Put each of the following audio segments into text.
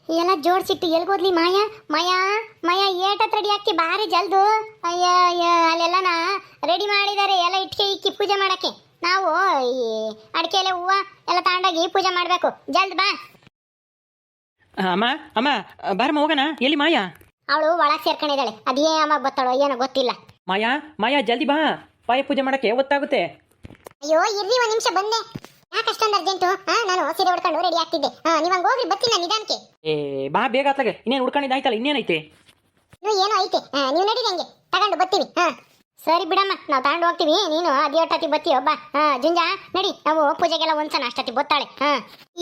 ಎಲ್ಲ ಜೋಡ್ಸಿಟ್ಟು ಎಲ್ಗೋದ್ಲಿ ಮಾಯಾ ಮಾಯಾ ಮಾಯಾ ಏಟತ್ ರೆಡಿ ಹಾಕಿ ಬಾರಿ ಜಲ್ದು. ಅಯ್ಯ ಅಯ್ಯ ಅಲ್ಲೆಲ್ಲನ ರೆಡಿ ಮಾಡಿದ್ದಾರೆ ಎಲ್ಲ ಇಟ್ಕೆ ಇಕ್ಕಿ ಪೂಜೆ ಮಾಡಕ್ಕೆ. ನಾವು ಈ ಅಡಿಕೆಲೆ ಹೂವು ಎಲ್ಲ ತಗೊಂಡೋಗಿ ಪೂಜೆ ಮಾಡಬೇಕು. ಜಲ್ದ್ ಬಾ. ಅಮ್ಮ ಅಮ್ಮ ಬಾರಮ್ಮ ಹೋಗೋಣ. ಎಲ್ಲಿ ಮಾಯಾ? ಅವಳು ಒಳಗೆ ಸೇರ್ಕೊಂಡಿದ್ದಾಳೆ. ಅದೇ ಅಮ್ಮ ಬತ್ತಾಳೋ ಏನೋ ಗೊತ್ತಿಲ್ಲ. ಮಾಯಾ ಮಾಯಾ ಜಲ್ದಿ ಬಾ, ಪಾಯ ಪೂಜೆ ಮಾಡಕ್ಕೆ ಒತ್ತಾಗುತ್ತೆ. ಅಯ್ಯೋ ಇರ್ರಿ ಒಂದು ನಿಮಿಷ ಬಂದೆ. ಯಾಕೆ ಅಷ್ಟೊಂದು ಅರ್ಜೆಂಟು? ನಾನು ಸೀರೆ ಉಡ್ಕೊಂಡು ರೆಡಿ ಆಗ್ತಿದ್ದೆ. ನೀವು ಹಂಗೆ ಹೋಗ್ರಿ, ಬರ್ತೀನಿ ನಿಧಾನಕ್ಕೆ. ಬಾ ಬೇಗ ಆತ್ಲಾಗೆ. ಇನ್ನೇನು ಉಡ್ಕೊಂಡಿದ್ದಾಯ್ತಲ್ಲ, ಇನ್ನೇನೈತೆ? ಇನ್ನೂ ಏನೋ ಐತೆ. ನೀವು ನಡೀರಿ, ಹಂಗೆ ತಗೊಂಡು ಬರ್ತೀವಿ. ಸರಿ ಬಿಡಮ್ಮ, ನಾವು ತಗೊಂಡು ಹೋಗ್ತೀವಿ. ನೀನು ಅದೇಟತಿ ಬತ್ತೀಯೋ ಬಾ. ಜುಂಜಾ ನಡಿ, ನಾವು ಪೂಜೆಗೆಲ್ಲ ಒಂದ್ಸಲ ಅಷ್ಟತಿ ಬತ್ತಾಳೆ.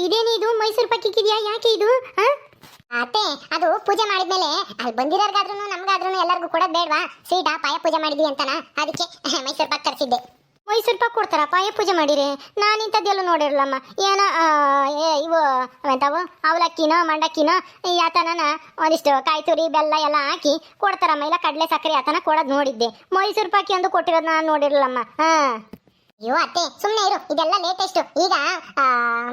ಇದೇನಿದು ಮೈಸೂರು ಪಕ್ಕಿಕ್ಕಿದ್ಯಾ? ಯಾಕೆ ಇದು? ಅತ್ತೆ, ಅದು ಪೂಜೆ ಮಾಡಿದ್ಮೇಲೆ ಅಲ್ಲಿ ಬಂದಿರೋರ್ಗಾದ್ರೂ ನಮ್ಗಾದ್ರೂ ಎಲ್ಲರಿಗೂ ಕೊಡೋದು ಬೇಡವಾ? ಸ್ವೀಟಾ ಪಾಯ ಪೂಜೆ ಮಾಡಿದ್ವಿ ಅಂತನಾ, ಅದಕ್ಕೆ ಮೈಸೂರು ಪಾಕ್ ತರಿಸಿದ್ದೆ. ಮೈಸೂರು ಪಾಕ್ ಕೊಡ್ತಾರ ಪಾಯ ಪೂಜೆ ಮಾಡಿರಿ? ನಾನು ಇಂಥದ್ದೆಲ್ಲ ನೋಡಿರಲಮ್ಮ. ಏನೋ ಇವು ಎಂತಾವು ಅವಲಕ್ಕಿನೋ ಮಂಡಕ್ಕಿನೋ ಆತನ ಒಂದಿಷ್ಟು ಕಾಯಿ ತುರಿ ಬೆಲ್ಲ ಎಲ್ಲ ಹಾಕಿ ಕೊಡ್ತಾರಮ್ಮ. ಇಲ್ಲ ಕಡಲೆ ಸಕ್ಕರೆ ಆತನ ಕೊಡೋದು ನೋಡಿದ್ದೆ. ಮೈಸೂರು ಪಾಕಿ ಒಂದು ಕೊಟ್ಟಿರೋದು ನಾನು ನೋಡಿರಲಮ್ಮ. ಅಯ್ಯೋ ಅತ್ತೆ ಸುಮ್ಮನೆ ಇರು, ಇದೆಲ್ಲ ಲೇಟೆಸ್ಟು. ಈಗ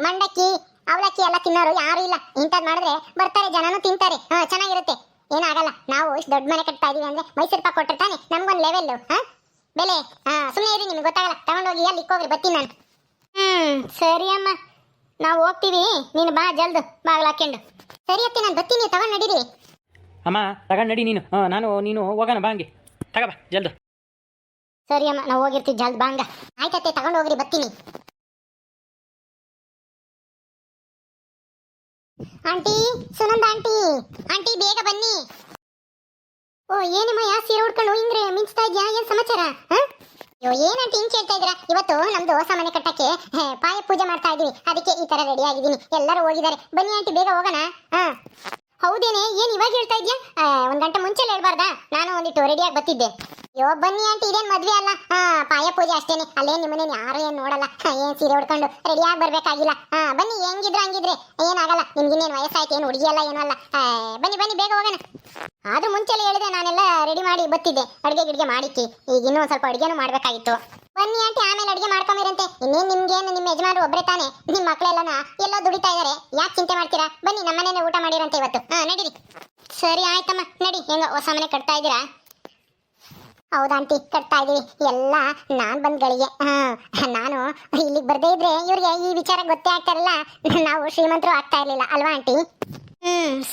ಮಂಡಕ್ಕಿ ಅವಲಕ್ಕಿ ಎಲ್ಲ ತಿನ್ನೋರು ಯಾರು ಇಲ್ಲ. ಇಂಥದ್ದು ಮಾಡಿದ್ರೆ ಬರ್ತಾರೆ, ಜನನು ತಿಂತಾರೆ. ಚೆನ್ನಾಗಿರುತ್ತೆ, ಏನಾಗಲ್ಲ. ನಾವು ಇಷ್ಟು ದೊಡ್ಡ ಮನೆ ಕಟ್ತಾ ಇದೀವಿ ಅಂದ್ರೆ ಮೈಸೂರು ಪಾಕ್ ಕೊಟ್ಟಿರ್ತಾನೆ ನಮ್ಗೊಂದು ಲೆವೆಲ್ಲು ಬೆಲೆ. ಸುಮ್ಮನೆ ಇರಿ, ನಿಮ್ಗೆ ಗೊತ್ತಾಗಲ್ಲ. ತಗೊಂಡೋಗಿ ಅಲ್ಲಿ ಇಕ್ಕೋಗ್ರಿ, ಬರ್ತೀನಿ ನಾನು. ಸರಿ ಅಮ್ಮ, ನಾವು ಹೋಗ್ತೀವಿ. ನೀನು ಬಾ ಜಲ್ದು ಬಾಗ್ಲು ಹಾಕ್ಕೊಂಡು. ಸರಿ ಅತ್ತೆ, ನಾನು ಬರ್ತೀನಿ, ತಗೊಂಡು ನಡೀರಿ. ಅಮ್ಮ ತಗೊಂಡು ನಡಿ ನೀನು. ನೀನು ಹೋಗೋಣ ಬಾ, ಹಂಗೆ ತಗೋಬಾ ಜಲ್ದು. ಸರಿ ಅಮ್ಮ, ನಾವು ಹೋಗಿರ್ತೀವಿ ಜಲ್ದು ಬಾ. ಹಂಗ ಆಯ್ತತ್ತೆ, ತಗೊಂಡು ಹೋಗ್ರಿ, ಬರ್ತೀನಿ. ಆಂಟಿ ಸುನಂದ ಆಂಟಿ, ಆಂಟಿ ಬೇಗ ಬನ್ನಿ. ಓ ಏನಮ್ಮ, ಯಾ ಸೀರೆ ಉಡ್ಕೊಂಡು ಹಿಂಗ್ರೆ ಮಿಂಚ್ತಾ ಇದ್ಯಾ? ಏನ್ ಸಮಾಚಾರ? ಅಯ್ಯೋ ಏನಂತ ಹಿಂಗ್ ಕೇಳ್ತಾ ಇದ್ರ? ಇವತ್ತು ನಮ್ದು ಹೊಸ ಮನೆ ಕಟ್ಟಕ್ಕೆ ಪಾಯ ಪೂಜೆ ಮಾಡ್ತಾ ಇದೀವಿ, ಅದಕ್ಕೆ ಈ ತರ ರೆಡಿ ಆಗಿದ್ದೀನಿ. ಎಲ್ಲರೂ ಹೋಗಿದ್ದಾರೆ. ಬನ್ನಿ ಆಂಟಿ, ಬೇಗ ಹೋಗೋಣ. ಹೌದೇನೆ, ಏನ್ ಇವಾಗ ಹೇಳ್ತಾ ಇದ್ಯಾ? ಒಂದ್ ಗಂಟೆ ಮುಂಚೆಲ್ಲ ಹೇಳ್ಬಾರ್ದಾ? ನಾನು ಒಂದಿಟ್ಟು ರೆಡಿಯಾಗಿ ಬರ್ತಿದ್ದೆ. ಅಯ್ಯೋ ಬನ್ನಿ ಆಂಟಿ, ಇದೇನ್ ಮದ್ವೆ ಅಲ್ಲ, ಪಾಯ ಪೂಜೆ ಅಷ್ಟೇನೆ. ಅಲ್ಲೇನ್ ನಿಮ್ಮನೇನು ಯಾರು ಏನ್ ನೋಡಲ್ಲ. ಏನ್ ಸೀರೆ ಉಡ್ಕೊಂಡು ರೆಡಿಯಾಗಿ ಬರ್ಬೇಕಾಗಿಲ್ಲ. ಬನ್ನಿ, ಹೆಂಗಿದ್ರೆ ಹಂಗಿದ್ರೆ ಏನಾಗಲ್ಲ. ನಿಮ್ಗಿನ್ನೇನು ವಯಸ್ಸಾಯ್ತು, ಏನು ಹುಡುಗಿ ಅಲ್ಲ ಏನಲ್ಲ. ಬನ್ನಿ ಬನ್ನಿ, ಬೇಗ ಹೋಗೋಣ. ಆದ್ರೂ ಮುಂಚೆಲ್ಲ ಹೇಳಿದೆ, ನಾನೆಲ್ಲ ರೆಡಿ ಮಾಡಿ ಬರ್ತಿದ್ದೆ. ಅಡುಗೆ ಗಿಡ್ಗೆ ಮಾಡಿಕ್ಕಿ. ಈಗ ಇನ್ನೂ ಸ್ವಲ್ಪ ಅಡುಗೆನೂ ಮಾಡ್ಬೇಕಾಗಿತ್ತು. ಬನ್ನಿ ಆಂಟಿ, ಆಮೇಲೆ ಅಡುಗೆ ಮಾಡ್ಕೊಂಬಿರಂತೆ. ಇನ್ನೇನು ನಿಮ್ಗೇನು, ನಿಮ್ಮ ಯಜಮಾನರು ಒಬ್ಬರೇ ತಾನೆ? ನಿಮ್ಮ ಮಕ್ಕಳೆಲ್ಲನ ಎಲ್ಲೋ ದುಡಿತಾ ಇದಾರೆ, ಯಾಕೆ ಚಿಂತೆ ಮಾಡ್ತೀರಾ? ಬನ್ನಿ, ನಮ್ಮನೇನೆ ಊಟ ಮಾಡಿರಂತೆ ಇವತ್ತು. ನಡೀರಿ. ಸರಿ ಆಯ್ತಮ್ಮ, ನಡಿ. ಹೆಂಗ ಹೊಸ ಮನೆ ಕಟ್ತಾ ಇದ್ದೀರಾ? ಹೌದಾ ಆಂಟಿ, ಕಟ್ತಾ ಇದೀವಿ. ಎಲ್ಲ ನಾನ್ ಬಂದ್ ಗಳಿಗೆ. ನಾನು ಇಲ್ಲಿಗೆ ಬರ್ದೇ ಇದ್ರೆ ಇವ್ರಿಗೆ ಈ ವಿಚಾರ ಗೊತ್ತೇ ಆಗ್ತಾರಲ್ಲ, ನಾವು ಶ್ರೀಮಂತರು ಆಗ್ತಾ ಇರ್ಲಿಲ್ಲ ಅಲ್ವಾ ಆಂಟಿ?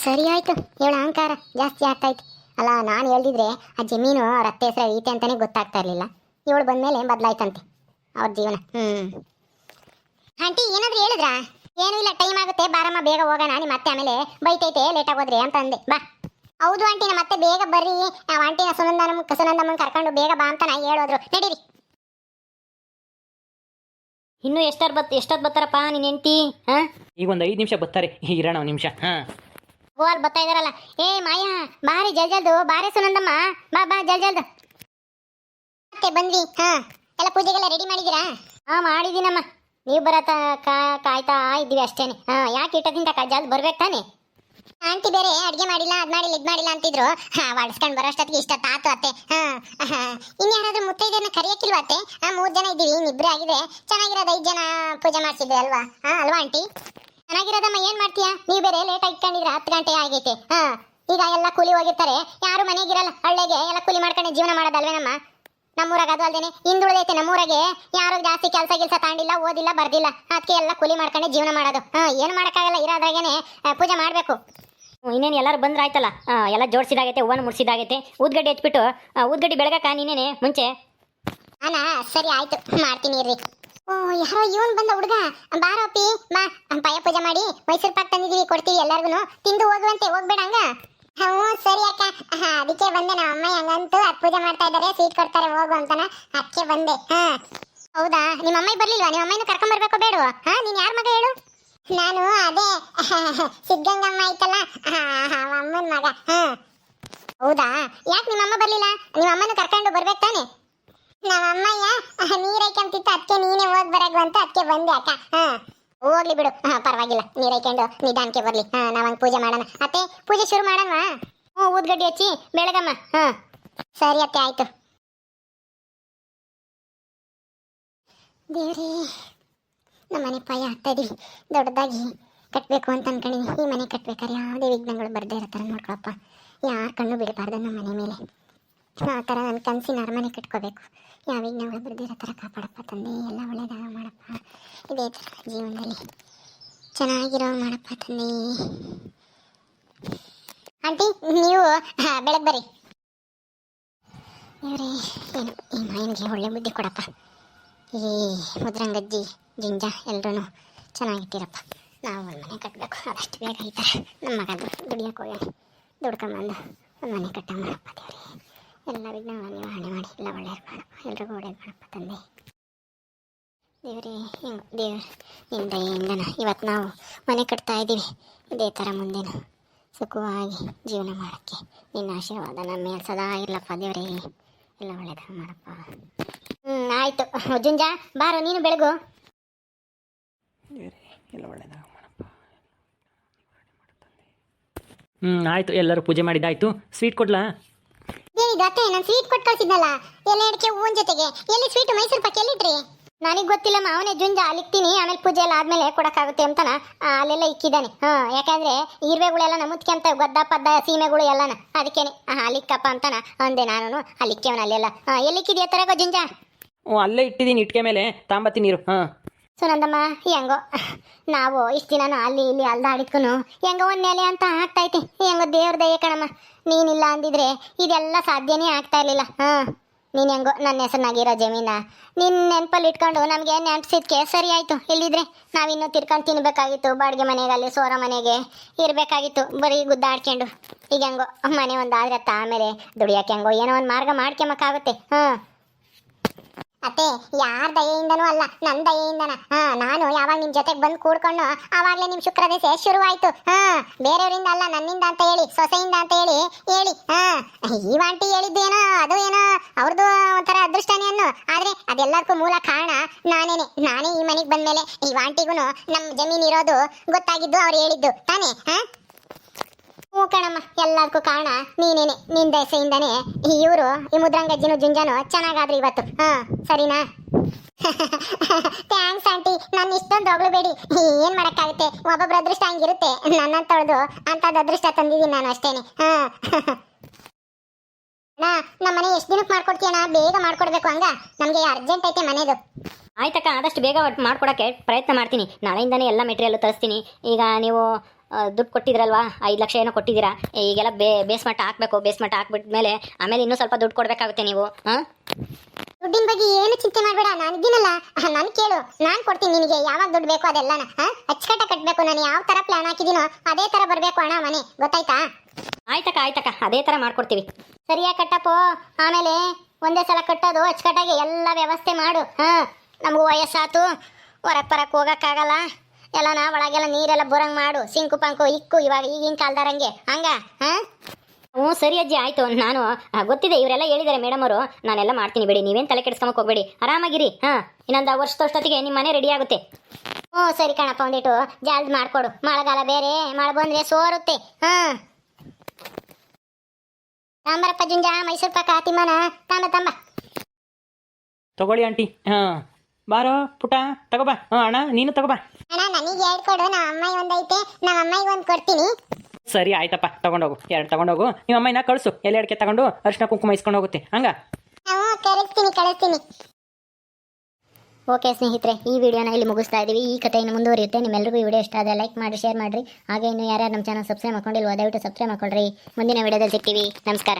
ಸರಿ ಆಯ್ತು. ಇವಳ ಅಹಂಕಾರ ಜಾಸ್ತಿ ಆಗ್ತಾಯ್ತು ಅಲ್ಲ. ನಾನು ಹೇಳ್ದಿದ್ರೆ ಆ ಜಮೀನು ಅವ್ರ ಅತ್ತೆ ಹೆಸರು ಐತೆ ಅಂತಾನೆ ಗೊತ್ತಾಗ್ತಾ ಇರ್ಲಿಲ್ಲ. ಇವಳು ಬಂದ್ಮೇಲೆ ಬದಲಾಯ್ತಂತೆ ಅವ್ರ ಜೀವನ. ಆಂಟಿ ಏನಾದ್ರು ಹೇಳಿದ್ರಾ? ಏನೂ ಇಲ್ಲ, ಟೈಮ್ ಆಗುತ್ತೆ, ಬಾರಮ್ಮ ಬೇಗ ಹೋಗೋಣ. ನಿಮ್ಮ ಅತ್ತೆ ಆಮೇಲೆ ಬೈತೈತೆ ಲೇಟ್ ಆಗೋದ್ರಿ ಅಂತ ಅಂದೆ. ಬಾ. ಹೌದು ಆಂಟಿ, ನಮ್ಮ ಮತ್ತೆ ಬೇಗ ಬರ್ರಿ. ಆಂಟಿನ ಸುನಂದಮ್ಮನ್ ಕರ್ಕೊಂಡು ಬೇಗ ಬಾ ಅಂತ ನಾ ಹೇಳೋದ್ರು. ನಡೀರಿ. ಇನ್ನು ಎಷ್ಟೊತ್ತು ಬರ್ತಾರಪ್ಪ ನಿನ್ನ ಹೆಂಡತಿ? ಈಗ ಒಂದು 5 ನಿಮಿಷ ಬರ್ತಾರೆ. ಇರೋಣ ಒಂದು ನಿಮಿಷ. ಗೋಲ್ ಬರ್ತಾ ಇದಾರಲ್ಲ. ಏ ಮಾಯಾ, ಬಾರಿ ಜಲ್ದು ಬಾರಿ. ಸುನಂದಮ್ಮ ಬಾ ಬಾ, ಜಲ್ದು. ಮತ್ತೆ ಬಂದ್ವಿ. ಎಲ್ಲ ಪೂಜೆಗೆಲ್ಲ ರೆಡಿ ಮಾಡಿದ್ದೀರಾ? ಮಾಡಿದ್ದೀನಮ್ಮ. ನೀವು ಬರತ್ತ ಕಾಯ್ತಾ ಇದ್ದೀವಿ ಅಷ್ಟೇನೆ. ಯಾಕೆ ಇಟ್ಟದಿಂದ ಜಲ್ದು ಬರ್ಬೇಕು ತಾನೆ? ಆಂಟಿ ಬೇರೆ ಅಡ್ಗೆ ಮಾಡಿಲ್ಲ, ಅದ್ ಮಾಡಿಲ್ಲ, ಇದ್ ಮಾಡಿಲ್ಲ ಅಂತಿದ್ರು. ಹೊಡ್ಸ್ಕೊಂಡ್ ಬರೋಷ್ಟೊತ್ತಿಗೆ ಇಷ್ಟೊತ್ತು ಆತು ಅತ್ತೆ. ಇನ್ಯಾರಾದ್ರೂ ಮುತ್ತೈದೆಯನ್ನ ಕರಿಯಕ್ಕಿಲ್ವಾ ಅತ್ತೆ? 3 ಜನ ಇದ್ದೀವಿ, ಇನ್ನಿಬ್ರೆ ಆಗಿದೆ. ಚೆನ್ನಾಗಿರೋದು 5 ಜನ ಪೂಜೆ ಮಾಡ್ಸಿದ್ದೆ ಅಲ್ವಾ? ಅಲ್ವಾ ಆಂಟಿ? ಚೆನ್ನಾಗಿರೋದಮ್ಮ. ಏನ್ ಮಾಡ್ತೀಯಾ? ನೀವು ಬೇರೆ ಲೇಟ್ ಆಗಿ ಇಟ್ಕೊಂಡಿದ್ರೆ 10 ಗಂಟೆ ಆಗೈತೆ. ಈಗ ಎಲ್ಲ ಕೂಲಿ ಹೋಗಿರ್ತಾರೆ, ಯಾರು ಮನೆಗಿರಲ್ಲ. ಹಳ್ಳಿಗೆ ಎಲ್ಲ ಕೂಲಿ ಮಾಡ್ಕೊಂಡು ಜೀವನ ಮಾಡೋದಲ್ವೇನಮ್ಮ? ನಮ್ಮೂರಾಗ ಅದು ಅಲ್ದೇನೆ ಹಿಂದುಳಿದೈತೆ. ನಮ್ಮೂರಾಗೆ ಯಾರು ಜಾಸ್ತಿ ಕೆಲಸ ತಗೊಂಡಿಲ್ಲ, ಓದಿಲ್ಲ, ಬರ್ದಿಲ್ಲ. ಅದಕ್ಕೆ ಎಲ್ಲ ಕೂಲಿ ಮಾಡ್ಕೊಂಡೆ ಜೀವನ ಮಾಡೋದು. ಏನು ಮಾಡೋಕ್ಕಾಗಲ್ಲ, ಇರೋದ್ರಾಗೇನೆ ಪೂಜೆ ಮಾಡಬೇಕು. ಇನ್ನೇನು ಎಲ್ಲರೂ ಬಂದ್ರೆ ಆಯ್ತಲ್ಲ. ಎಲ್ಲ ಜೋಡಿಸಿದಾಗೈತೆ, ಹೂವನ್ನು ಮುಡಿಸಿದಾಗೈತೆ. ಊದ್ಗಡ್ಡಿ ಹಚ್ಬಿಟ್ಟು ಊದ್ಗಡ್ಡಿ ಬೆಳಗಕ್ಕ ನೀನೇನೆ ಮುಂಚೆ. ಸರಿ ಆಯ್ತು, ಮಾಡ್ತೀನಿ ಇರ್ರಿ. ಯಾರೋ ಇವನ್ ಬಂದ ಹುಡುಗ. ಬಾರೋಪಿ ಬಾ, ಪಾಯ ಪೂಜೆ ಮಾಡಿ ಮೈಸೂರು ಪಾಕ್ ತಂದಿದೀವಿ, ಕೊಡ್ತೀವಿ ಎಲ್ಲರಿಗೂ. ತಿಂದು ಹೋಗುವಂತೆ, ಹೋಗ್ಬೇಡ ಹಂಗ. ಸರಿ ಅಕ್ಕ, ಅದಕ್ಕೆ ಬಂದೆ. ನಮ್ಮ ಅಮ್ಮ ಹಂಗಂತೂ ಅದು ಪೂಜೆ ಮಾಡ್ತಾ ಇದ್ದಾರೆ, ಸ್ವೀಟ್ ಕೊಡ್ತಾರೆ ಹೋಗು ಅಂತನ, ಅದಕ್ಕೆ ಬಂದೆ. ಹೌದಾ, ನಿಮ್ಮ ಅಮ್ಮ ಬರ್ಲಿಲ್ವಾ? ನಿಮ್ಮ ಅಮ್ಮನ ಕರ್ಕೊಂಡ್ ಬರ್ಬೇಕೋ ಬೇಡವಾ? ನೀನ್ ಯಾರ ಮಗ ಹೇಳು? ನಾನು ಅದೇ ಸಿದ್ಧಗಂಗಮ್ಮ ಐತಲ್ಲ, ಅಮ್ಮನ ಮಗ. ಹೌದಾ, ಯಾಕೆ ನಿಮ್ಮ ಅಮ್ಮ ಬರ್ಲಿಲ್ಲ? ನಿಮ್ಮ ಅಮ್ಮನ ಕರ್ಕೊಂಡು ಬರ್ಬೇಕು ತಾನೆ? ನಮ್ಮ ಅಮ್ಮಯ್ಯ ನೀರೈಕಂತಿತ್ತು, ಅದಕ್ಕೆ ನೀನೇ ಹೋಗಿ ಬರಗು ಅಂತ ಅದಕ್ಕೆ ಬಂದೆ ಅಕ್ಕ. ಹೋಗ್ಲಿ ಬಿಡು, ಪರವಾಗಿಲ್ಲ. ನೀರೈಕೊಂಡು ನಿಧಾನಕ್ಕೆ ಬರ್ಲಿ. ನಾವಂಗ್ ಪೂಜೆ ಮಾಡೋಣ. ಅತ್ತೆ, ಪೂಜೆ ಶುರು ಮಾಡೋಣವಾ? ಊದ್ಗಡ್ಡಿ ಹಚ್ಚಿ ಬೆಳಗಮ್ಮ. ಸರಿ ಅತ್ತೆ, ಆಯ್ತು. ದೇವ್ರೇ, ನಮ್ಮನೆ ಪಾಯ ಹಾಕ್ತಾ ಇದೀವಿ ದೊಡ್ಡದಾಗಿ. ಕಟ್ಟಬೇಕು ಅಂತ ಅನ್ಕೊಂಡಿನಿ. ಈ ಮನೆ ಕಟ್ಬೇಕಾದ್ರೆ ಯಾವುದೇ ವಿಘ್ನಗಳು ಬರದೇ ಇರೋ ಥರ ನೋಡ್ಕೊಳಪ್ಪ. ಯಾರ ಕಣ್ಣು ಬಿಡಬಾರ್ದು ನಮ್ಮ ಮನೆ ಮೇಲೆ. ಆ ಥರ ನನ್ನ ಕನಸಿನ ಅರಮನೆ ಕಟ್ಕೋಬೇಕು. ಯಾವ ವಿಘ್ನಗಳು ಬರದೇ ಇರೋ ಥರ ಕಾಪಾಡಪ್ಪ ತಂದೆ. ಎಲ್ಲ ಒಳ್ಳೇದಾಗ ಮಾಡಪ್ಪ. ಇದೇ ಥರ ಜೀವನದಲ್ಲಿ ಚೆನ್ನಾಗಿರೋ ಮಾಡಪ್ಪ ತಂದೆ. ಆಂಟಿ ನೀವು ಬೆಳಗ್ಗೆ ಬರ್ರಿ. ಇವರೇ ಏನು ಈ ಮಾಯನಿಗೆ ಒಳ್ಳೆ ಬುದ್ಧಿ ಕೊಡಪ್ಪ. ಈ ಮುದ್ರಂಗಜ್ಜಿ ಜಿಂಜ ಎಲ್ಲರೂ ಚೆನ್ನಾಗಿಟ್ಟಿರಪ್ಪ. ನಾವು ಒಂದು ಮನೆ ಕಟ್ಟಬೇಕು, ಆದಷ್ಟು ಬೇಗ ಈ ಥರ ನಮ್ಮ ಮಗ ದುಡಿಯೋಕೆ ಹೋಗಿ ದುಡ್ಕೊಂಬಂದು ಒಂದು ಮನೆ ಕಟ್ಟ ಮಾಡಪ್ಪ ದೇವ್ರಿ. ಎಲ್ಲ ವಿಘ್ನಗಳನ್ನು ನಿವಾರಣೆ ಮಾಡಿ ಎಲ್ಲ ಒಳ್ಳೆಯದು ಮಾಡಪ್ಪ. ಎಲ್ರಿಗೂ ಒಳ್ಳೇದು ಮಾಡಪ್ಪ ತಂದೆ. ದೇವ್ರಿ ದೇವ್ರ ನಿನ್ನ ದಯೆಯಿಂದನ ಇವತ್ತು ನಾವು ಮನೆ ಕಟ್ತಾ ಇದ್ದೀವಿ. ಇದೇ ಥರ ಮುಂದೇನು ಸುಖವಾಗಿ ಜೀವನ ಮಾಡೋಕ್ಕೆ ನಿನ್ನ ಆಶೀರ್ವಾದ ನಮ್ಮ ಮೇಲೆ ಸದಾ ಇರಲಪ್ಪ ದೇವರೇ. ಎಲ್ಲ ಒಳ್ಳೇದಾಗ ಮಾಡಪ್ಪ. ಆಯಿತು ಜುಂಜ ಬಾರು ನೀನು ಬೆಳಗು. ಎಲ್ಲ ಒಳ್ಳೇದಾಗ ಮಾಡಪ್ಪ. ಆಯಿತು, ಎಲ್ಲರೂ ಪೂಜೆ ಮಾಡಿದ್ದಾಯ್ತು. ಸ್ವೀಟ್ ಕೊಡ್ಲಾ? ಏನಿದು ಅತ್ತೆ, ನಾನು ಸ್ವೀಟ್ ಕೊಟ್ಟು ಕಳಿಸಿದ್ನಲ್ಲ ಎಲ್ಲ ಅಡಿಕೆ ಹೂವಿನ ಜೊತೆಗೆ. ಎಲ್ಲಿ ಸ್ವೀಟು? ಮೈಸೂರು ಪಾಕ್ ಎಲ್ಲಿಟ್ರಿ? ನನಗೆ ಗೊತ್ತಿಲ್ಲಮ್ಮ. ಅವನೇ ಜುಂಜ ಅಲ್ಲಿಕ್ತೀನಿ, ಆಮೇಲೆ ಪೂಜೆ ಎಲ್ಲ ಆದಮೇಲೆ ಕೊಡೋಕ್ಕಾಗುತ್ತೆ ಅಂತಾನ ಅಲ್ಲೆಲ್ಲ ಇಕ್ಕಿದ್ದಾನೆ. ಯಾಕಂದರೆ ಇರುವೆಗಳೆಲ್ಲ ಮುತ್ಕೊಂತ ಗದ್ದ ಪದ್ದ ಸೀಮೆಗಳು ಎಲ್ಲನ, ಅದಕ್ಕೇನೆ ಅಲ್ಲಿಕ್ಕಪ್ಪ ಅಂತಾನ ಅಂದೆ ನಾನು. ಅಲ್ಲಿಕ್ಕವನ ಅಲ್ಲೆಲ್ಲ. ಎಲ್ಲಿಕ್ಕಿದೆಯಾ ತರಗೋ ಜುಂಜ? ಅಲ್ಲೇ ಇಟ್ಟಿದ್ದೀನಿ ಇಟ್ಕೆ ಮೇಲೆ, ತಾಂಬತ್ತಿ ನೀರು. ಸುನಂದಮ್ಮ ಹೆಂಗೋ ನಾವು ಇಷ್ಟು ದಿನ ಅಲ್ಲಿ ಇಲ್ಲಿ ಅಲ್ದಾಡಿದ್ಕು ಹೆಂಗೋ ಒಂದು ನೆಲೆ ಅಂತ ಆಗ್ತೈತಿ. ಹೆಂಗೋ ದೇವ್ರ ದಯೆ ಕಣಮ್ಮ. ನೀನಿಲ್ಲ ಅಂದಿದ್ರೆ ಇದೆಲ್ಲ ಸಾಧ್ಯನೇ ಆಗ್ತಾ ಇರಲಿಲ್ಲ. ನೀನು ಹೆಂಗೋ ನನ್ನ ಹೆಸರಿನಾಗಿರೋ ಜಮೀನ ನಿನ್ನ ನೆನಪಲ್ಲಿ ಇಟ್ಕೊಂಡು ನಮಗೆ ನೆನಪಿಸಿದ್ಕೆ ಸರಿ ಆಯಿತು. ಇಲ್ಲಿದ್ರೆ ನಾವಿನ್ನೂ ತಿರ್ಕೊಂಡು ತಿನ್ಬೇಕಾಗಿತ್ತು. ಬಾಡಿಗೆ ಮನೆಗೆ ಅಲ್ಲಿ ಸೋರ ಮನೆಗೆ ಇರಬೇಕಾಗಿತ್ತು, ಬರೀ ಗುದ್ದಾಡ್ಕೊಂಡು. ಈಗ ಹೆಂಗೋ ಮನೆ ಒಂದು ಆದ್ರೆ ಆಮೇಲೆ ದುಡಿಯೋಕೆ ಹೆಂಗೋ ಏನೋ ಒಂದು ಮಾರ್ಗ ಮಾಡ್ಕೊಂಬಕ್ಕಾಗುತ್ತೆ. ಅತ್ತೆ ಯಾರ ದಯೆಯಿಂದನೂ ಅಲ್ಲ, ನನ್ನ ದಯೆಯಿಂದನ. ನಾನು ಯಾವಾಗ ನಿಮ್ಮ ಜೊತೆಗೆ ಬಂದು ಕೂಡ್ಕೊಂಡು ಆವಾಗಲೇ ನಿಮ್ಮ ಶುಕ್ರ ದಶೆ ಶುರುವಾಯಿತು. ಬೇರೆಯವರಿಂದ ಅಲ್ಲ, ನನ್ನಿಂದ ಅಂತ ಹೇಳಿ, ಸೊಸೆಯಿಂದ ಅಂತ ಹೇಳಿ ಈ ವಾಂಟಿ ಹೇಳಿದ್ದೇನೋ ಅದು ಏನೋ ಅವ್ರದ್ದು ಒಂಥರ ಅದೃಷ್ಟನೇ ಅನ್ನೋ. ಆದರೆ ಅದೆಲ್ಲದಕ್ಕೂ ಮೂಲ ಕಾರಣ ನಾನೇ ಈ ಮನೆಗೆ ಬಂದಮೇಲೆ ಈ ವಾಂಟಿಗೂ ನಮ್ಮ ಜಮೀನು ಇರೋದು ಗೊತ್ತಾಗಿದ್ದು ಅವ್ರು ಹೇಳಿದ್ದು ತಾನೇ. ಹ್ಞೂ ಕಣಮ್ಮ, ಎಲ್ಲದಕ್ಕೂ ಕಾರಣ ನೀನೇನೆ. ನಿನ್ನ ದಯೆಯಿಂದನೇ ಇವರು ಈ ಮುದ್ರಂಗಜ್ಜಿನೂ ಜುಂಜಾನು ಚೆನ್ನಾಗಾದ್ರು ಇವತ್ತು. ಸರಿನಾ? Thanks aunty. ನನ್ನ ಇಷ್ಟೊಂದು ಹೊಗಳಬೇಡಿ. ಏನು ಮಾಡೋಕ್ಕಾಗುತ್ತೆ, ಒಬ್ಬೊಬ್ಬರ ಅದೃಷ್ಟ ಹಂಗಿರುತ್ತೆ. ನನ್ನಂತೊಳ್ದು ಅಂಥದ್ದು ಅದೃಷ್ಟ ತಂದಿದ್ದೀನಿ ನಾನು ಅಷ್ಟೇನೆ. ನಮ್ಮ ಮನೆ ಎಷ್ಟು ದಿನಕ್ಕೆ ಮಾಡ್ಕೊಡ್ತೀಯಣ್ಣ? ಬೇಗ ಮಾಡ್ಕೊಡ್ಬೇಕು. ಹಂಗ ನಮಗೆ ಅರ್ಜೆಂಟ್ ಐತೆ ಮನೆದು. ಆಯ್ತಕ್ಕ, ಆದಷ್ಟು ಬೇಗ ಮಾಡ್ಕೊಡೋಕ್ಕೆ ಪ್ರಯತ್ನ ಮಾಡ್ತೀನಿ. ನಾಳೆಯಿಂದನೇ ಎಲ್ಲ ಮೆಟೀರಿಯಲ್ ತರಿಸ್ತೀನಿ. ಈಗ ನೀವು ದುಡ್ಡು ಕೊಟ್ಟಿದ್ರಲ್ವಾ, 5 ಲಕ್ಷ ಏನೋ ಕೊಟ್ಟಿದ್ದೀರಾ. ಈಗೆಲ್ಲ ಬೇಸ್ಮಟ್ಟ ಹಾಕಬೇಕು. ಬೇಸ್ಮಟ್ಟ ಹಾಕ್ಬಿಟ್ಮೇಲೆ ಆಮೇಲೆ ಇನ್ನೂ ಸ್ವಲ್ಪ ದುಡ್ಡು ಕೊಡಬೇಕಾಗುತ್ತೆ ನೀವು. ದುಡ್ಡಿನ ಬಗ್ಗೆ ಏನು ಚಿಂತೆ ಮಾಡಬೇಡ, ನಾನಿದ್ದೀನಲ್ಲ. ನಾನು ಕೇಳು, ನಾನು ಕೊಡ್ತೀನಿ ನಿನಗೆ. ಯಾವಾಗ ದುಡ್ಡು ಬೇಕೋ ಅದೆಲ್ಲನ ಅಚ್ಚುಕಟ್ಟ ಕಟ್ಟಬೇಕು. ನಾನು ಯಾವ ಥರ ಪ್ಲಾನ್ ಹಾಕಿದ್ದೀನೋ ಅದೇ ಥರ ಬರಬೇಕು ಅಣ್ಣ ಮನೆ, ಗೊತ್ತಾಯ್ತಾ? ಆಯ್ತಕ್ಕ, ಅದೇ ಥರ ಮಾಡ್ಕೊಡ್ತೀವಿ. ಸರಿಯಾಗಿ ಕಟ್ಟಪ್ಪೋ. ಆಮೇಲೆ ಒಂದೇ ಸಲ ಕಟ್ಟೋದು ಅಚ್ಚುಕಟ್ಟಾಗಿ ಎಲ್ಲ ವ್ಯವಸ್ಥೆ ಮಾಡು. ನಮಗೂ ವಯಸ್ಸಾತು, ಹೊರಗೆ ಪರಕ್ಕೆ ಹೋಗೋಕ್ಕಾಗಲ್ಲ. ಎಲ್ಲ ಒಳಗೆಲ್ಲ ನೀರೆಲ್ಲ ಬರಂಗ್ ಮಾಡು. ಸಿಂಕು ಪಂಕು ಇಕ್ಕು ಇವಾಗ ಈಗಿನ ಕಾಲದಾರಂಗೆ ಹಂಗ. ಹ್ಞೂ ಸರಿ ಅಜ್ಜಿ, ಆಯಿತು. ನಾನು ಗೊತ್ತಿದೆ, ಇವರೆಲ್ಲ ಹೇಳಿದ್ದಾರೆ ಮೇಡಮ್ ಅವರು. ನಾನೆಲ್ಲ ಮಾಡ್ತೀನಿ ಬಿಡಿ, ನೀವೇನು ತಲೆ ಕೆಡಿಸ್ಕೊಂಬಕ್ಕೆ ಹೋಗಬೇಡಿ. ಆರಾಮಾಗಿರಿ. ಇನ್ನೊಂದು ವರ್ಷದಷ್ಟೊತ್ತಿಗೆ ನಿಮ್ಮ ಮನೆ ರೆಡಿ ಆಗುತ್ತೆ. ಹ್ಞೂ ಸರಿ ಕಣಪ್ಪ, ಒಂದಿಟ್ಟು ಜಲ್ದಿ ಮಾಡಿಕೊಡು. ಮಳೆಗಾಲ ಬೇರೆ, ಮಳೆ ಬಂದರೆ ಸೋರುತ್ತೆ. ತಾಂಬರಪ್ಪ ಜುಂಜ, ಮೈಸೂರು ಪಾಕ ತಿಮ್ಮನ ತಾಂಬ. ತಗೊಳ್ಳಿ ಆಂಟಿ. ಬಾರೋ ಪುಟ, ತಗೋಬಾ. ಅಣ್ಣ ನೀನು ತಗೋಬಾ. ಅಣ್ಣ ನನಗೆ 2 ಕೊಡು. ನಮ್ಮ ಅಮ್ಮಾಯಿ ಒಂದೈತೆ, ನಮ್ಮ ಅಮ್ಮಾಯಿಗೆ 1 ಕೊಡ್ತೀನಿ. ಸರಿ ಆಯ್ತಪ್ಪ, ತಗೊಂಡೋಗು. 2 ತಗೊಂಡೋಗು. ನಿಮ್ಮ ಅಮ್ಮನ ಕಳಿಸು, ಎಲೆ ಅಡಿಕೆ ತಗೊಂಡು ಅರಿಶಿನ ಕುಂಕುಮ ಇಸ್ಕೊಂಡು ಹೋಗುತ್ತೆ. ಹಂಗ ಕಳಿಸ್ತೀನಿ. ಓಕೆ ಸ್ನೇಹಿತರೆ, ಈ ವಿಡಿಯೋನ ಇಲ್ಲಿ ಮುಗಿಸ್ತಾ ಇದ್ದೀವಿ. ಈ ಕಥೆ ಇನ್ನು ಮುಂದುವರಿಯುತ್ತೆ. ನಿಮ್ಮೆಲ್ಲರಿಗೂ ಈ ವಿಡಿಯೋ ಇಷ್ಟ ಆದರೆ ಲೈಕ್ ಮಾಡಿ, ಶೇರ್ ಮಾಡಿರಿ. ಹಾಗೆ ಇನ್ನು ಯಾರ್ಯಾರು ನಮ್ಮ ಚಾನಲ್ ಸಬ್ಸ್ಕ್ರೈಬ್ ಮಾಡ್ಕೊಂಡಿಲ್ವೋ ದಯವಿಟ್ಟು ಸಬ್ಸ್ಕ್ರೈಬ್ ಮಾಡ್ಕೊಳ್ರಿ. ಮುಂದಿನ ವಿಡಿಯೋದಲ್ಲಿ ಸಿಗ್ತೀವಿ. ನಮಸ್ಕಾರ.